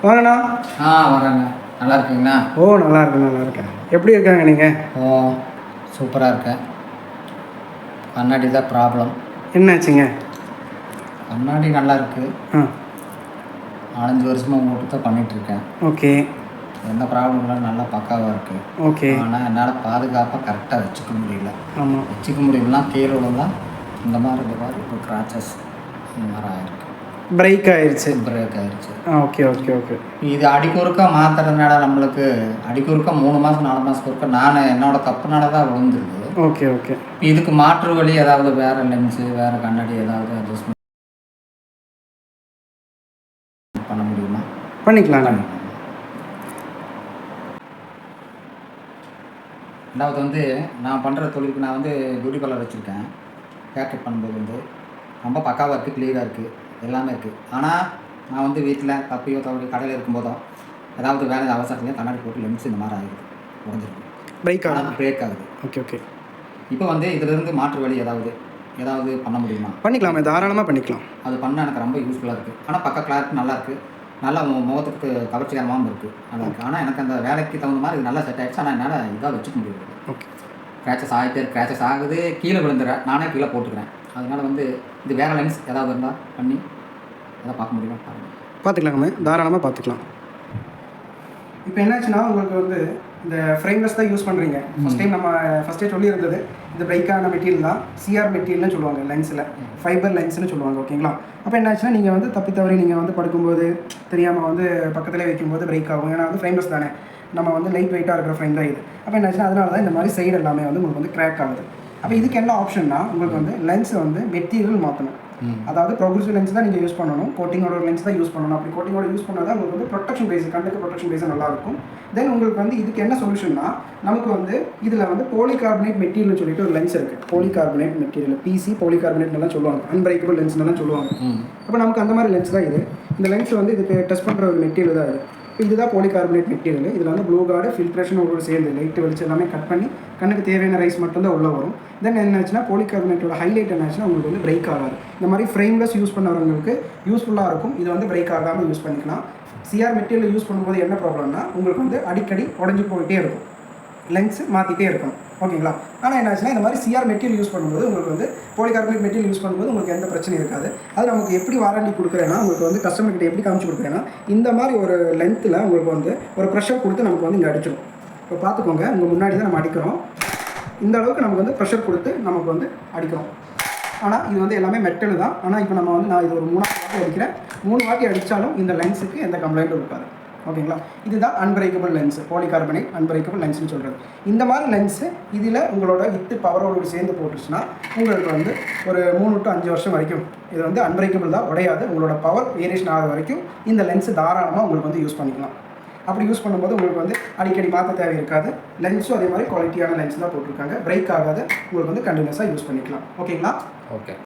வாங்கண்ணா. வரேங்க. நல்லா இருக்கீங்களா? நல்லா இருக்கேன், நல்லா இருக்கேன். எப்படி இருக்காங்க நீங்கள்? சூப்பராக இருக்கேன். கண்ணாடி தான் ப்ராப்ளம். என்னாச்சுங்க? கண்ணாடி நல்லா இருக்குது. 4-5 வருஷமாக உங்கள்கிட்ட தான் பண்ணிகிட்ருக்கேன். ஓகே. எந்த ப்ராப்ளம் இல்லை, நல்லா பக்காவாக இருக்குது. ஓகே. ஆனால் என்னால் பாதுகாப்பாக கரெக்டாக வச்சுக்க முடியல. ஆமாம். வச்சுக்க முடியலன்னா கீழே விழுந்தால் இந்த மாதிரி இந்த மாதிரி இப்போ கிராச்சஸ் இந்த மாதிரி ஆகிருக்கு. பிரேக் ஆயிடுச்சு. Okay okay okay. இது அடிக்குறுக்கா மாற்றுறதுனால நம்மளுக்கு அடிக்குறுக்கா 3 மாதம் 4 மாதத்துக்கு ஒருக்கா நான் என்னோடய தப்புனால தான் விழுந்துருக்கு. Okay okay. இதுக்கு மாற்று வழி ஏதாவது வேறு லென்ஸு வேறு கண்ணாடி ஏதாவது அட்ஜஸ்ட்மெண்ட் பண்ண முடியுமா? பண்ணிக்கலாம். ரெண்டாவது வந்து நான் பண்ணுற தொழிலுக்கு நான் வந்து பியூட்டி பார்லர் வச்சுருக்கேன். ஹேர் கட் பண்ணும்போது வந்து ரொம்ப பக்காவாக இருக்குது, கிளியராக இருக்குது, எல்லாமே இருக்குது. ஆனால் நான் வந்து வீட்டில் தப்பியோ தவறி கடையில் இருக்கும்போதோ ஏதாவது வேலை அவசரத்துலேயும் கண்ணாடி போட்டு லென்ஸ் இந்த மாதிரி ஆகிடுது, உடஞ்சிருக்கு, பிரேக் ஆகுது. Okay okay. இப்போ வந்து இதிலிருந்து மாற்று வழி ஏதாவது பண்ண முடியுமா? பண்ணிக்கலாமே, தாராளமாக பண்ணிக்கலாம். அது பண்ணால் எனக்கு ரொம்ப யூஸ்ஃபுல்லாக இருக்குது. ஆனால் பக்க கிளாரிட்டி நல்லாயிருக்கு, நல்லா முகத்துக்கு கவர்ச்சிகரமாகவும் இருக்குது, நல்லா இருக்குது. ஆனால் எனக்கு அந்த வேலைக்கு தகுந்த மாதிரி இது நல்லா செட் ஆகிடுச்சு. ஆனால் என்னால் இதாக வச்சுக்க முடியாது. ஓகே. கிராச்சஸ் ஆகுது, கீழே விழுந்துடுறேன், நானே கீழே போட்டுக்கிறேன். அதனால் வந்து இது வேறு லென்ஸ் ஏதாவது இருந்தால் பண்ணி எதாவது பார்க்க முடியுமா? பார்த்துக்கலாமே, தாராளமாக பார்த்துக்கலாம். இப்போ என்னாச்சுன்னா உங்களுக்கு வந்து இந்த ஃப்ரேம்லெஸ் தான் யூஸ் பண்ணுறீங்க. ஃபஸ்ட்டே சொல்லியிருந்தது இந்த பிரேக்கான மெட்டீரியல் தான் சிஆர் மெட்டீரியல்னு சொல்லுவாங்க, லென்ஸில் ஃபைபர் லென்ஸ்னு சொல்லுவாங்க. ஓகேங்களா? அப்போ என்னாச்சுன்னா நீங்கள் வந்து தவறி நீங்கள் வந்து படுக்கும்போது தெரியாமல் வந்து பக்கத்துலேயே வைக்கும்போது பிரேக் ஆகும். ஏன்னா வந்து ஃப்ரேம்லெஸ் தானே, நம்ம வந்து லைட் வெயிட்டாக இருக்கிற ஃப்ரேம் தான் இது. அப்போ என்னாச்சுன்னா அதனால தான் இந்த மாதிரி சைடு எல்லாமே வந்து உங்களுக்கு வந்து கிராக் ஆகுது. அப்போ இதுக்கு என்ன ஆப்ஷன்னா உங்களுக்கு வந்து லென்ஸை வந்து மெட்டீரியல் மாற்றணும். அதாவது ப்ரோக்ரஸிவ் லென்ஸ் தான் நீங்கள் யூஸ் பண்ணணும், கோட்டிங்கோட லென்ஸ் தான் யூஸ் பண்ணணும். அப்படி கோட்டிங்கோட யூஸ் பண்ணால் தான் உங்களுக்கு வந்து ப்ரொடெக்ஷன் பேஸ், கண்ணுக்கு ப்ரொடெக்ஷன் பேஸாக நல்லாயிருக்கும். தென் உங்களுக்கு வந்து இதுக்கு என்ன சொல்யூஷன்னா நமக்கு வந்து இதில் வந்து போலிகார்பனேட் மெட்டீரியல் சொல்லிட்டு ஒரு லென்ஸ் இருக்குது. போலிகார்பனேட் மெட்டீரியல், பிசி போலிகார்பனேட்லாம் சொல்லுவாங்க, அன்பிரேக்கபிள் லென்ஸ்லாம் சொல்லுவாங்க. அப்போ நமக்கு அந்த மாதிரி லென்ஸ் தான் இது. இந்த லென்ஸ் வந்து இதுக்கு டெஸ்ட் பண்ணுற ஒரு மெட்டீரியல் தான் இது. இதுதான் போலிகார்பனேட் மெட்டீரியல். இதில் வந்து ப்ளூ கார்டு ஃபில்ட்ரேஷன் ஒரு சேர்ந்து லைட்டு வெளிச்சு எல்லாமே கட் பண்ணி கண்ணுக்கு தேவையான ரைஸ் மட்டும்தான் உள்ளே வரும். தென் என்னாச்சுன்னா போலிகார்பனேட்டோட ஹைலைட் என்னாச்சுன்னா உங்களுக்கு வந்து பிரேக் ஆகாது. இந்த மாதிரி ஃப்ரேம்லெஸ் யூஸ் பண்ணுறவங்களுக்கு யூஸ்ஃபுல்லாக இருக்கும். இது வந்து பிரேக் ஆகாமல் யூஸ் பண்ணிக்கலாம். சிஆர் மெட்டீரியல் யூஸ் பண்ணும்போது என்ன ப்ராப்ளம்னா உங்களுக்கு வந்து அடிக்கடி உடஞ்சி போயிட்டே இருக்கும், லென்ஸ் மாற்றிட்டே இருக்கணும். ஓகேங்களா? ஆனால் என்னாச்சுன்னா இந்த மாதிரி சிஆர் மெட்டீரியல் யூஸ் பண்ணும்போது உங்களுக்கு வந்து போலிகார்பனேட் மெட்டீரியல் யூஸ் பண்ணும்போது உங்களுக்கு எந்த பிரச்சனையும் இருக்காது. அது நமக்கு எப்படி வாரண்டி கொடுக்குறேன்னா உங்களுக்கு வந்து கஸ்டமர்கிட்ட எப்படி காமிச்சு கொடுக்குறேன்னா இந்த மாதிரி ஒரு லென்த்தில் உங்களுக்கு வந்து ஒரு ப்ரெஷர் கொடுத்து நமக்கு வந்து இங்கே அடிச்சிடும். இப்போ பார்த்துக்கோங்க, உங்கள் முன்னாடி தான் நம்ம அடிக்கிறோம். இந்த அளவுக்கு நமக்கு வந்து ப்ரெஷர் கொடுத்து நமக்கு வந்து அடிக்கிறோம். ஆனால் இது வந்து எல்லாமே மெட்டல் தான். ஆனால் இப்போ நம்ம வந்து நான் இது ஒரு 3 வாட்டி அடிக்கிறேன். 3 வாட்டி அடித்தாலும் இந்த லென்ஸுக்கு எந்த கம்ப்ளைண்ட்டும் இருக்காது. ஓகேங்களா? இதுதான் அன்பிரேக்கபிள் லென்ஸ், போலிகார்பனேட் அன்பிரேக்கபிள் லென்ஸ்னு சொல்கிறது. இந்த மாதிரி லென்ஸு இதில் உங்களோட வித்து பவரோடு சேர்ந்து போட்டுச்சுன்னா உங்களுக்கு வந்து ஒரு 3 to 5 வருஷம் வரைக்கும் இது வந்து அன்பிரேக்கபிள் தான், உடையாது. உங்களோட பவர் வேரியேஷன் ஆகிற வரைக்கும் இந்த லென்ஸு தாராளமாக உங்களுக்கு வந்து யூஸ் பண்ணிக்கலாம். அப்படி யூஸ் பண்ணும்போது உங்களுக்கு வந்து அடிக்கடி மாற்ற தேவை இருக்காது. லென்ஸும் அதே மாதிரி குவாலிட்டியான லென்ஸ் தான் போட்டிருக்காங்க, பிரேக் ஆகாது. உங்களுக்கு வந்து கண்டினியூஸாக யூஸ் பண்ணிக்கலாம். ஓகேங்களா? ஓகே.